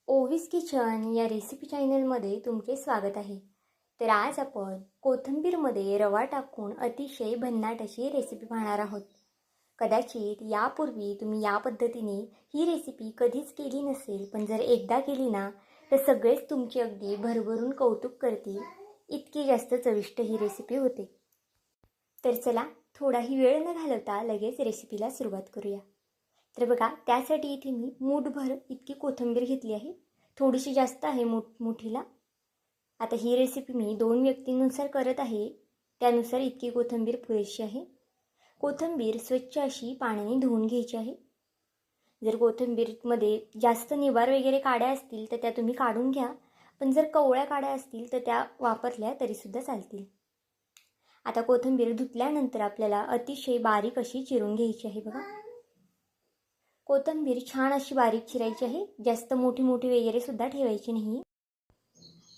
ओवीस kitchen या recipe चॅनलमध्ये तुमचे स्वागत आहे. तर आज आपण कोथिंबीरमध्ये रवा टाकून अतिशय भन्नाट अशी रेसिपी पाहणार आहोत. कदाचित यापूर्वी तुम्ही या पद्धतीने ही रेसिपी कधीच केली नसेल, पण जर एकदा केली ना तर सगळेच तुमचे अगदी भरभरून कौतुक करतील. इतकी जास्त चविष्ट ही रेसिपी होते. तर चला, थोडाही वेळ न घालवता लगेच रेसिपीला सुरुवात करूया. तर बघा, त्यासाठी इथे मी मूठभर इतकी कोथिंबीर घेतली आहे. थोडीशी जास्त आहे मोठीला. आता ही रेसिपी मी 2 व्यक्तींनुसार करत आहे, त्यानुसार इतकी कोथिंबीर पुरेशी आहे. कोथिंबीर स्वच्छ अशी पाण्याने धुवून घ्यायची आहे. जर कोथिंबीरमध्ये जास्त निबार वगैरे काड्या असतील तर त्या तुम्ही काढून घ्या, पण जर कवळ्या काड्या असतील तर त्या वापरल्या तरीसुद्धा चालतील. आता कोथिंबीर धुतल्यानंतर आपल्याला अतिशय बारीक अशी चिरून घ्यायची आहे. बघा, कोथिंबीर छान अशी बारीक चिरायची आहे, जास्त मोठी मोठी वगैरे सुद्धा ठेवायची नाही.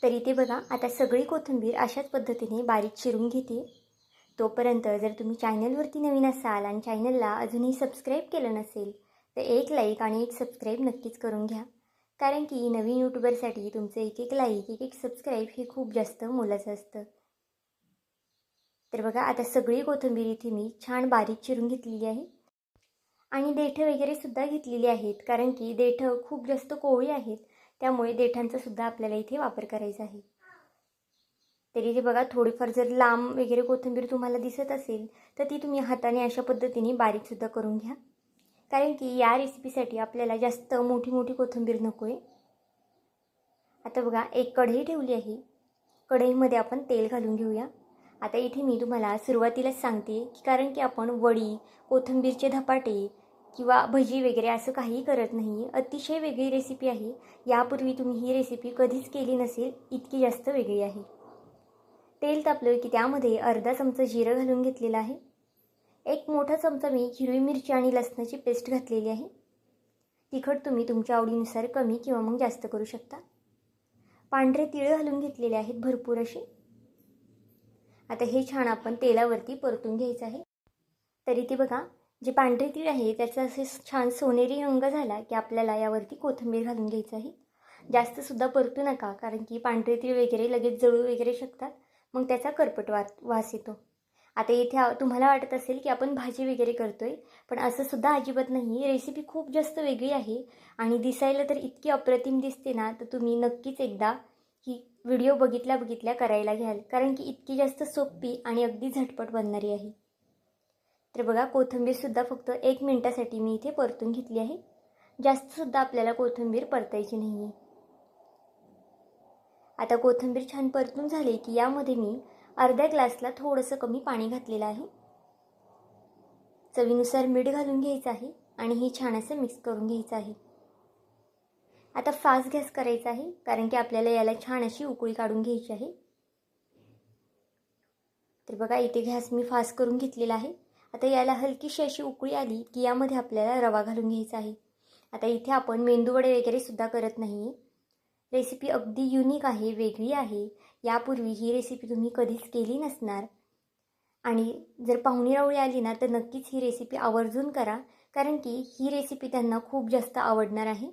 तर इथे बघा, आता सगळी कोथिंबीर अशाच पद्धतीने बारीक चिरून घेते. तोपर्यंत जर तुम्ही चॅनलवरती नवीन असाल आणि चॅनलला अजूनही सबस्क्राईब केलं नसेल तर एक लाईक आणि एक सबस्क्राईब नक्कीच करून घ्या, कारण की नवीन यूट्यूबरसाठी तुमचं एक एक लाईक एक एक सबस्क्राईब हे खूप जास्त मोलाचं असतं. तर बघा, आता सगळी कोथिंबीर इथे मी छान बारीक चिरून घेतलेली आहे आणि देठं वगैरे सुद्धा घेतलेली आहेत, कारण की देठं खूप जास्त कोवळी आहेत, त्यामुळे देठांचा सुद्धा आपल्याला इथे वापर करायचा आहे. तरी इथे बघा, थोडीफार जर लांब वगैरे कोथिंबीर तुम्हाला दिसत असेल तर ती तुम्ही हाताने अशा पद्धतीने बारीकसुद्धा करून घ्या, कारण की या रेसिपीसाठी आपल्याला जास्त मोठी मोठी कोथिंबीर नको आहे. आता बघा, एक कढई ठेवली आहे. कढईमध्ये आपण तेल घालून घेऊया. आता इथे मी तुम्हाला सुरुवातीलाच सांगते की कारण की आपण वडी, कोथिंबीरचे धपाटे किंवा भजी वगैरे असं काहीही करत नाही. अतिशय वेगळी रेसिपी आहे. यापूर्वी तुम्ही ही रेसिपी कधीच केली नसेल, इतकी जास्त वेगळी आहे. तेल तापलं की त्यामध्ये अर्धा चमचा जिरं घालून घेतलेलं आहे. एक मोठा चमचा मी हिरवी मिरची आणि लसणाची पेस्ट घातलेली आहे. तिखट तुम्ही तुमच्या आवडीनुसार कमी किंवा मग जास्त करू शकता. पांढरे तीळ घालून घेतलेले आहेत भरपूर असे. आता हे छान आपण तेलावरती परतून घ्यायचं आहे. तरी ते बघा, जे पांढरे तीळ आहे त्याचा असे छान सोनेरी रंग झाला की आपल्याला यावरती कोथिंबीर घालून घ्यायचं आहे. जास्तसुद्धा परतू नका, कारण की पांढरे तीळ वगैरे लगेच जळू वगैरे शकतात, मग त्याचा करपट वास येतो. आता इथे तुम्हाला वाटत असेल की आपण भाजी वगैरे करतोय, पण असं सुद्धा अजिबात नाही. रेसिपी खूप जास्त वेगळी आहे आणि दिसायला तर इतकी अप्रतिम दिसते ना, तर तुम्ही नक्कीच एकदा ही व्हिडिओ बघितल्या करायला घ्याल, कारण की इतकी जास्त सोपी आणि अगदी झटपट बनणारी आहे. तर बघा, कोथिंबीरसुद्धा फक्त 1 मिनिटासाठी मी इथे परतून घेतली आहे. जास्तसुद्धा आपल्याला कोथिंबीर परतायची नाही आहे. आता कोथिंबीर छान परतून झाली की यामध्ये मी अर्ध्या ग्लासला थोडंसं कमी पाणी घातलेलं आहे. चवीनुसार मीठ घालून घ्यायचं आहे आणि हे छान असं मिक्स करून घ्यायचं आहे. आता फास्ट गॅस करायचा आहे, कारण की आपल्याला याला छान अशी उकळी काढून घ्यायची आहे. तर बघा, इथे गॅस मी फास्ट करून घेतलेला आहे. आता याला हलकीशी अशी उकळी आली की यामध्ये आपल्याला रवा घालून घ्यायचा आहे. आता इथे आपण मेंदूवडे वगैरे सुद्धा करत नाही. रेसिपी अगदी युनिक आहे, वेगळी आहे. यापूर्वी ही रेसिपी तुम्ही कधीच केली नसणार आणि जर पाहुणेरावळी आली ना तर नक्कीच ही रेसिपी आवर्जून करा, कारण की ही रेसिपी त्यांना खूप जास्त आवडणार आहे.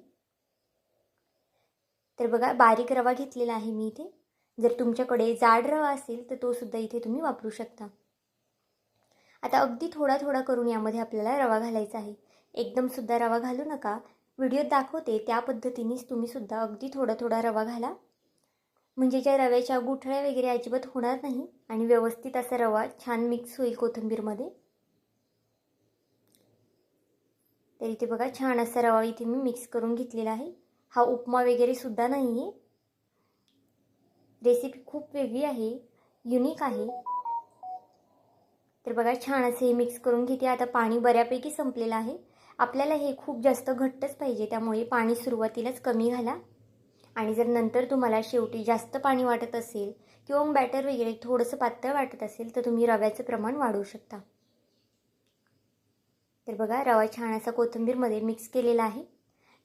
तर बघा, बारीक रवा घेतलेला आहे मी इथे. जर तुमच्याकडे जाड रवा असेल तर तो सुद्धा इथे तुम्ही वापरू शकता. आता अगदी थोडा थोडा करून यामध्ये आपल्याला रवा घालायचा आहे. एकदम सुद्धा रवा घालू नका. व्हिडिओत दाखवते त्या पद्धतीनेच तुम्ही सुद्धा अगदी थोडा थोडा रवा घाला, म्हणजे ज्या रव्याच्या गुठळ्या वगैरे अजिबात होणार नाही आणि व्यवस्थित असा रवा छान मिक्स होईल कोथिंबीरमध्ये. तर इथे बघा, छान असा रवा इथे मी मिक्स करून घेतलेला आहे. हा उपमा वगैरे सुद्धा नाही आहे. रेसिपी खूप वेगळी आहे, युनिक आहे. तर बघा, छान असे हे मिक्स करून घेते. आता पाणी बऱ्यापैकी संपलेलं आहे. आपल्याला हे खूप जास्त घट्टच पाहिजे, त्यामुळे पाणी सुरुवातीलाच कमी घाला आणि जर नंतर तुम्हाला शेवटी जास्त पाणी वाटत असेल किंवा मग बॅटर वगैरे थोडंसं पातळ वाटत असेल तर तुम्ही रव्याचं प्रमाण वाढवू शकता. तर बघा, रवा छान असा कोथिंबीरमध्ये मिक्स केलेला आहे.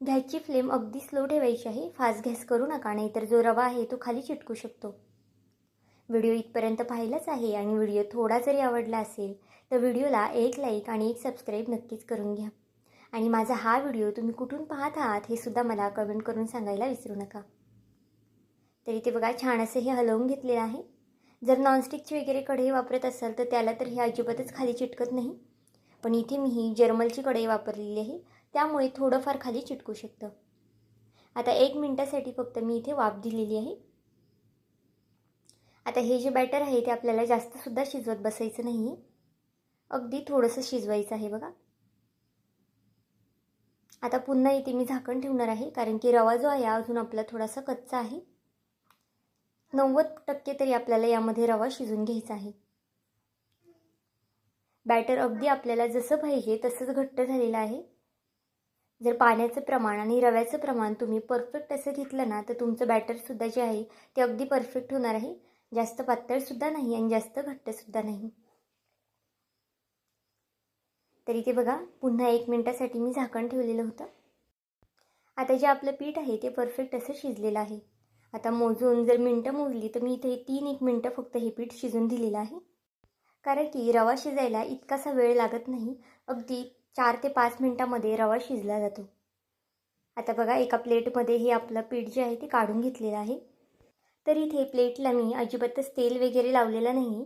गॅसची फ्लेम अगदी स्लो ठेवायची आहे, फास्ट गॅस करू नका, नाहीतर जो रवा आहे तो खाली चिटकू शकतो. व्हिडिओ इथपर्यंत पाहिलाच आहे आणि व्हिडिओ थोडा जरी आवडला असेल तर व्हिडिओला एक लाईक आणि एक सबस्क्राईब नक्कीच करून घ्या. आणि माझा हा व्हिडिओ तुम्ही कुठून पाहत आहात हे सुद्धा मला कमेंट करून सांगायला विसरू नका. तर इथे बघा छान असं हे हलवून घेतलेलं आहे. जर नॉनस्टिकची वगैरे कढई वापरत असाल तर त्याला तर हे अजिबातच खाली चिटकत नाही, पण इथे मी ही जर्मलची कढई वापरलेली आहे, त्यामुळे थोडंफार खाली चिटकू शकतं. आता 1 मिनिटासाठी फक्त मी इथे वाफ दिलेली आहे. आता हे जे बॅटर आहे ते आपल्याला जास्तसुद्धा शिजवत बसायचं नाही आहे, अगदी थोडंसं शिजवायचं आहे बघा. आता पुन्हा इथे मी झाकण ठेवणार आहे, कारण की रवा जो आहे अजून आपला थोडासा कच्चा आहे. 90% तरी आपल्याला यामध्ये रवा शिजून घ्यायचा आहे. बॅटर अगदी आपल्याला जसं पाहिजे तसंच घट्ट झालेलं आहे. जर पाण्याचं प्रमाण आणि रव्याचं प्रमाण तुम्ही परफेक्ट असं घेतलं ना, तर तुमचं बॅटरसुद्धा जे आहे ते अगदी परफेक्ट होणार आहे. जास्त पातळसुद्धा नाही आणि जास्त घट्टसुद्धा नाही. तर इथे बघा पुन्हा 1 मिनिटासाठी मी झाकण ठेवलेलं होतं. आता जे आपलं पीठ आहे ते परफेक्ट असं शिजलेलं आहे. आता मोजून जर मिनटं मोजली तर मी इथे 3-1 मिनटं फक्त हे पीठ शिजून दिलेलं आहे, कारण की रवा शिजायला इतकासा वेळ लागत नाही. अगदी 4 ते 5 मिनटामध्ये रवा शिजला जातो. आता बघा एका प्लेटमध्ये हे आपलं पीठ जे आहे ते काढून घेतलेलं आहे. तर इथे प्लेटला मी अजिबातच तेल वगैरे लावलेलं नाही,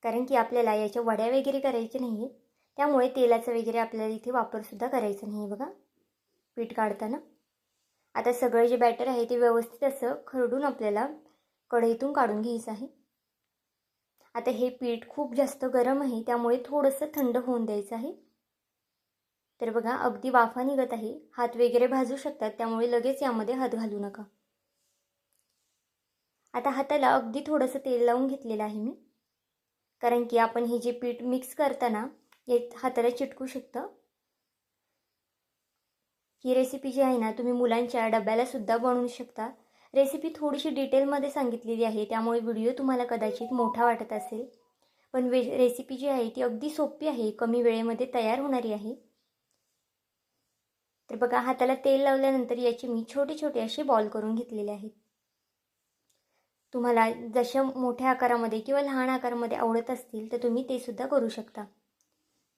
कारण की आपल्याला याच्या वड्या वगैरे करायच्या नाही आहेत, त्यामुळे तेलाचा वगैरे आपल्याला इथे वापरसुद्धा करायचा नाही बघा पीठ काढताना. आता सगळं जे बॅटर आहे ते व्यवस्थित असं खरडून आपल्याला कढईतून काढून घ्यायचं आहे. आता हे पीठ खूप जास्त गरम आहे, त्यामुळे थोडंसं थंड होऊन द्यायचं आहे. तर बघा अगदी वाफा निघत आहे, हात वगैरे भाजू शकतात, त्यामुळे लगेच यामध्ये हात घालू नका. आता हाताला अगदी थोडंसं तेल लावून घेतलेलं आहे मी, कारण की आपण हे जे पीठ मिक्स करताना हे हाताला चिटकू शकतं. ही रेसिपी जी आहे ना, तुम्ही मुलांच्या डब्यालासुद्धा बनवू शकता. रेसिपी थोडीशी डिटेलमध्ये सांगितलेली आहे, त्यामुळे व्हिडिओ तुम्हाला कदाचित मोठा वाटत असेल, पण रेसिपी जी आहे ती अगदी सोपी आहे, कमी वेळेमध्ये तयार होणारी आहे. तर बघा हाताला तेल लावल्यानंतर याचे मी छोटे छोटे असे बॉल करून घेतलेले आहेत. तुम्हाला जशा मोठ्या आकारामध्ये किंवा लहान आकारामध्ये आवडत असतील तर तुम्ही ते सुद्धा करू शकता.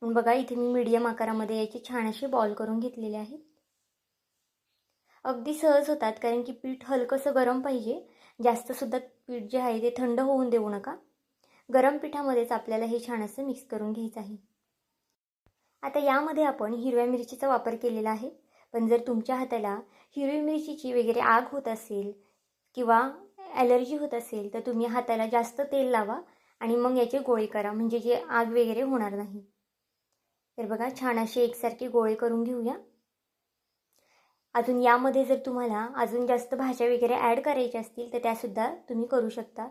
पण बघा इथे मी मीडियम आकारामध्ये याचे छान असे बॉल करून घेतलेले आहेत. अगदी सहज होतात, कारण की पीठ हलकंसं गरम पाहिजे. जास्तसुद्धा पीठ जे आहे ते थंड होऊन देऊ नका. गरम पिठामध्येच आपल्याला हे छान असं मिक्स करून घ्यायचं आहे. आता यामध्ये आपण हिरव्या मिरचीचा वापर केलेला आहे, पण जर तुमच्या हाताला हिरवी मिरचीची वगैरे आग होत असेल किंवा ॲलर्जी होत असेल तर तुम्ही हाताला जास्त तेल लावा आणि मग याचे गोळे करा, म्हणजे जे आग वगैरे होणार नाही. तर बघा छान असे एकसारखे गोळे करून घेऊया. अजून यामध्ये जर तुम्हाला अजून जास्त भाज्या वगैरे ॲड करायच्या असतील तर त्यासुद्धा तुम्ही करू शकता,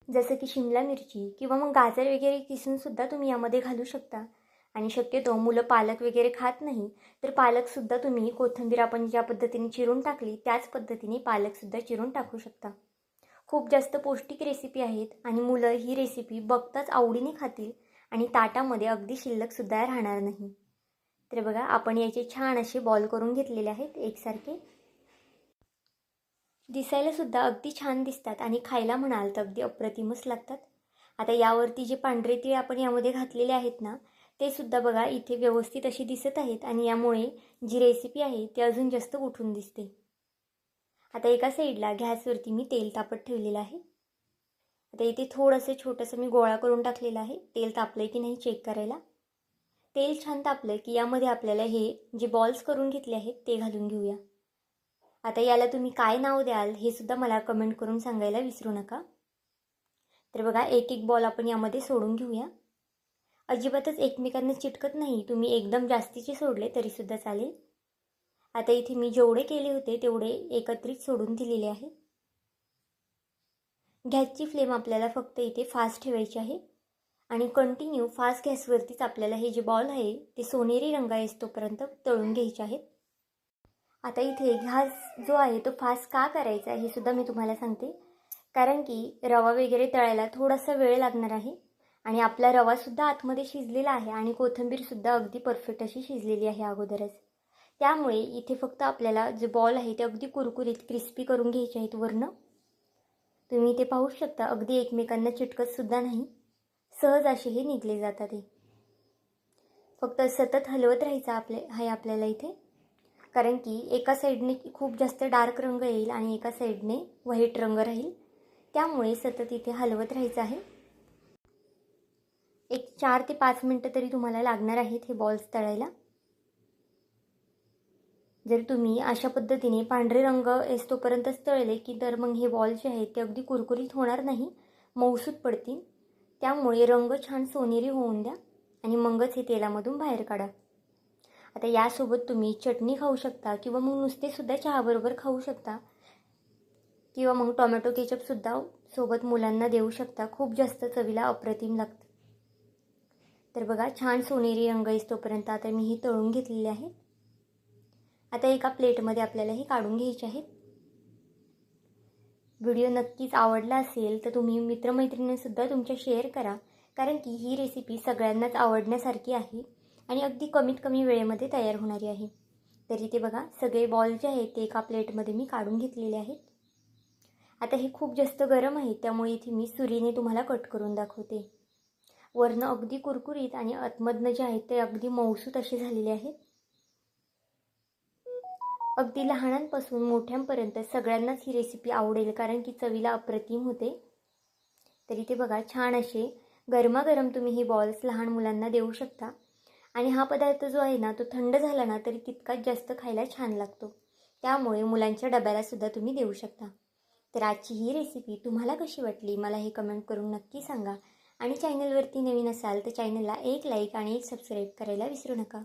जसं की शिमला मिरची किंवा मग गाजर वगैरे किसूनसुद्धा तुम्ही यामध्ये घालू शकता. आणि शक्यतो मुलं पालक वगैरे खात नाही, तर पालकसुद्धा तुम्ही कोथिंबीर आपण ज्या पद्धतीने चिरून टाकली त्याच पद्धतीने पालकसुद्धा चिरून टाकू शकता. खूप जास्त पौष्टिक रेसिपी आहेत आणि मुलं ही रेसिपी बघताच आवडीने खातील आणि ताटामध्ये अगदी शिल्लकसुद्धा राहणार नाही. तर बघा आपण याचे छान असे बॉल करून घेतलेले आहेत एकसारखे. दिसायलासुद्धा अगदी छान दिसतात आणि खायला म्हणाल तर अगदी अप्रतिमच लागतात. आता यावरती जे पांढरे तीळ आपण यामध्ये घातलेले आहेत ना, ते सुद्धा बघा इथे व्यवस्थित अशी दिसत आहेत आणि यामुळे जी रेसिपी आहे ती अजून जास्त उठून दिसते. आता एका साईडला गॅसवरती मी तेल तापत ठेवलेलं आहे. आता इथे थोडंसं छोटंसं मी गोळा करून टाकलेलं आहे, तेल तापलं की नाही चेक करायला. तेल छान तापलं की यामध्ये आपल्याला हे जे बॉल्स करून घेतले आहेत ते घालून घेऊया. आता याला तुम्ही काय नाव द्याल हे सुद्धा मला कमेंट करून सांगायला विसरू नका. तर बघा एक एक बॉल आपण यामध्ये सोडून घेऊया. अजिबातच एकमेकांना चिटकत नाही, तुम्ही एकदम जास्तीचे सोडले तरीसुद्धा चालेल. आता इथे मी जेवढे केले होते तेवढे एकत्रित सोडून दिलेले आहे. गॅसची फ्लेम आपल्याला फक्त इथे फास्ट ठेवायची आहे आणि कंटिन्यू फास्ट गॅसवरतीच आपल्याला हे जे बॉल आहे ते सोनेरी रंग येईस्तोपर्यंत तळून घ्यायचे आहेत. आता इथे गॅस जो आहे तो फास्ट का करायचा हे सुद्धा मी तुम्हाला सांगते, कारण की रवा वगैरे तळायला थोडासा वेळ लागणार आहे आणि आपला रवासुद्धा आतमध्ये शिजलेला आहे आणि कोथिंबीरसुद्धा अगदी परफेक्ट अशी शिजलेली आहे अगोदरच. त्यामुळे इथे फक्त आपल्याला जे बॉल आहे ते अगदी कुरकुरीत क्रिस्पी करून घ्यायचे आहेत वरनं. तुम्ही इथे पाहू शकता अगदी एकमेकांना चिटकतसुद्धा नाही, सहज असे हे निघले जातात. फक्त सतत हलवत राहायचं आपल्याला इथे, कारण की एका साईडने खूप जास्त डार्क रंग येईल आणि एका साईडने व्हाईट रंग राहील, त्यामुळे सतत इथे हलवत राहायचं आहे. एक 4 ते 5 मिनटं तरी तुम्हाला लागणार आहेत हे बॉल्स तळायला. जर तुम्ही अशा पद्धतीने पांढरे रंग येतोपर्यंतच तळले की तर मग हे बॉल जे आहेत ते अगदी कुरकुरीत होणार नाही, मऊसूत पडतील. त्यामुळे रंग छान सोनेरी होऊन द्या आणि मगच हे तेलामधून बाहेर काढा. आता यासोबत तुम्ही चटणी खाऊ शकता किंवा मग नुसतेसुद्धा चहाबरोबर खाऊ शकता किंवा मग टोमॅटो केचपसुद्धा सोबत मुलांना देऊ शकता. खूप जास्त चवीला अप्रतिम लागतं. तर बघा, छान सोनेरी रंग येतोपर्यंत आता मी ही तळून घेतलेली आहे. आता एका प्लेटमध्ये आपल्याला हे काढून घ्यायचे आहेत. व्हिडिओ नक्कीच आवडला असेल तर तुम्ही मित्रमैत्रिणींसुद्धा तुमच्या शेअर करा, कारण की ही रेसिपी सगळ्यांनाच आवडण्यासारखी आहे आणि अगदी कमीत कमी वेळेमध्ये तयार होणारी आहे. तर इथे बघा, सगळे बॉल जे आहेत ते एका प्लेटमध्ये मी काढून घेतलेले आहेत. आता हे खूप जास्त गरम आहे, त्यामुळे इथे मी सुरीने तुम्हाला कट करून दाखवते. वरनं अगदी कुरकुरीत आणि आतमधनं जे आहेत ते अगदी मऊसूत असे झालेले आहेत. अगदी लहानांपासून मोठ्यांपर्यंत सगळ्यांनाच ही रेसिपी आवडेल, कारण की चवीला अप्रतिम होते. तर इथे बघा, छान असे गरमागरम तुम्ही हे बॉल्स लहान मुलांना देऊ शकता आणि हा पदार्थ जो आहे ना तो थंड झाला ना तरी तितकाच जास्त खायला छान लागतो. त्यामुळे मुलांच्या डब्यालासुद्धा तुम्ही देऊ शकता. तर आजची ही रेसिपी तुम्हाला कशी वाटली मला हे कमेंट करून नक्की सांगा आणि चॅनलवरती नवीन असाल तर चॅनलला एक लाईक आणि एक सबस्क्राईब करायला विसरू नका.